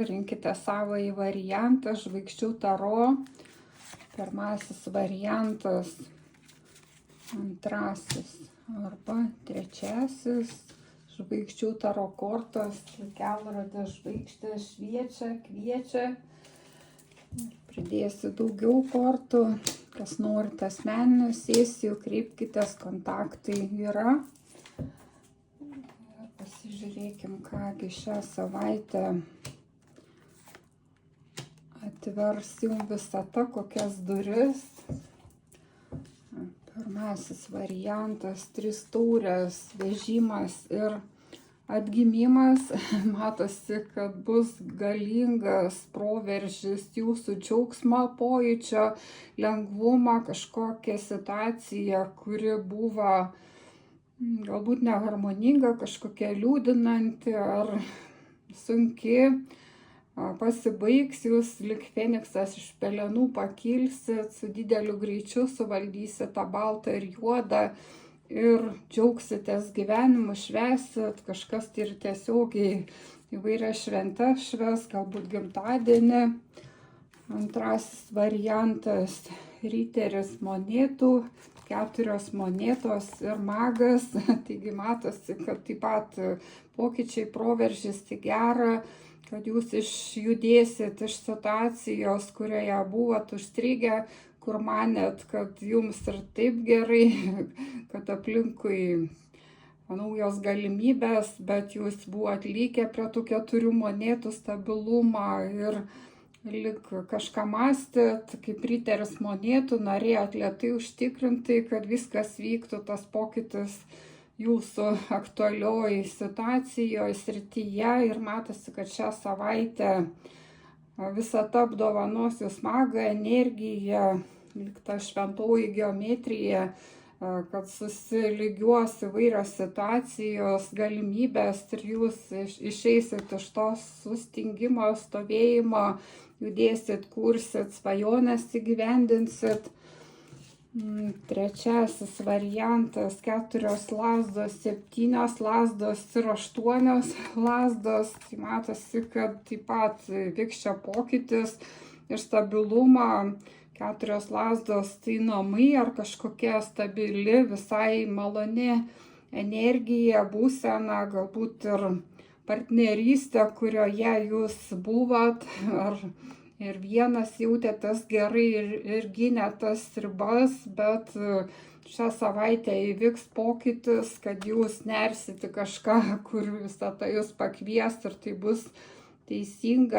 Rinkite savąjį variantą, žvaigždžių taro. Pirmasis variantas, antrasis arba trečiasis. Žvaigždžių taro kortos, kelrodė žvaigždė šviečia, kviečia. Pridėsiu daugiau kortų. Kas norite asmeninio sesijų, kreipkitės, kontaktai yra. Pasižiūrėkim, kągi šią savaitę atvers jums visata, kokias duris. Pirmasis variantas, 3 taurės, vežimas ir atgimimas. Matosi, kad bus galingas proveržis jūsų džiaugsmo pojūčio, lengvumą, kažkokia situacija, kuri buvo galbūt neharmoninga, kažkokia liūdinanti ar sunki, pasibaigs, jūs lyg feniksas iš pelenų pakilsit, su dideliu greičiu suvaldysit tą baltą ir juodą ir džiaugsitės gyvenimu, švęsit, kažkas ir tiesiogiai įvairias šventes šves, galbūt gimtadienį. Antrasis variantas, riteris monetų, 4 monetos ir magas. Taigi matosi, kad taip pat pokyčiai proveržys į gerą, kad jūs išjudėsit iš situacijos, kurioje buvot užstrigę, kur manėt, kad jums ir taip gerai, kad aplinkui naujos galimybės, bet jūs buvot lygiai prie tų 4 monetų stabilumą ir lyg kažką mąstėt, kaip riteris monetų, norėjot lėtai užtikrintai, kad viskas vyktų, tas pokytis jūsų aktualioj situacijoje, srityje, ir matosi, kad šią savaitę visata apdovanos jūs magą, energiją, lyg ta šventoji geometrija, kad susilygiuos įvairios situacijos, galimybės ir jūs išeisit iš tos sustingimo, stovėjimo, judėsit, kursit, svajonės įgyvendinsit. Trečiasis variantas, 4 lazdos, 7 lazdos ir 8 lazdos. Tai matosi, kad taip pat vyks čia pokytis ir stabilumą. 4 lazdos tai namai ar kažkokia stabili, visai maloni energija, būsena, galbūt ir partnerystė, kurioje jūs buvot, ar ir vienas jautėtės gerai ir gynė tas ribas, bet šią savaitę įvyks pokytis, kad jūs nersit į kažką, kur visata jūs pakvies ir tai bus teisinga.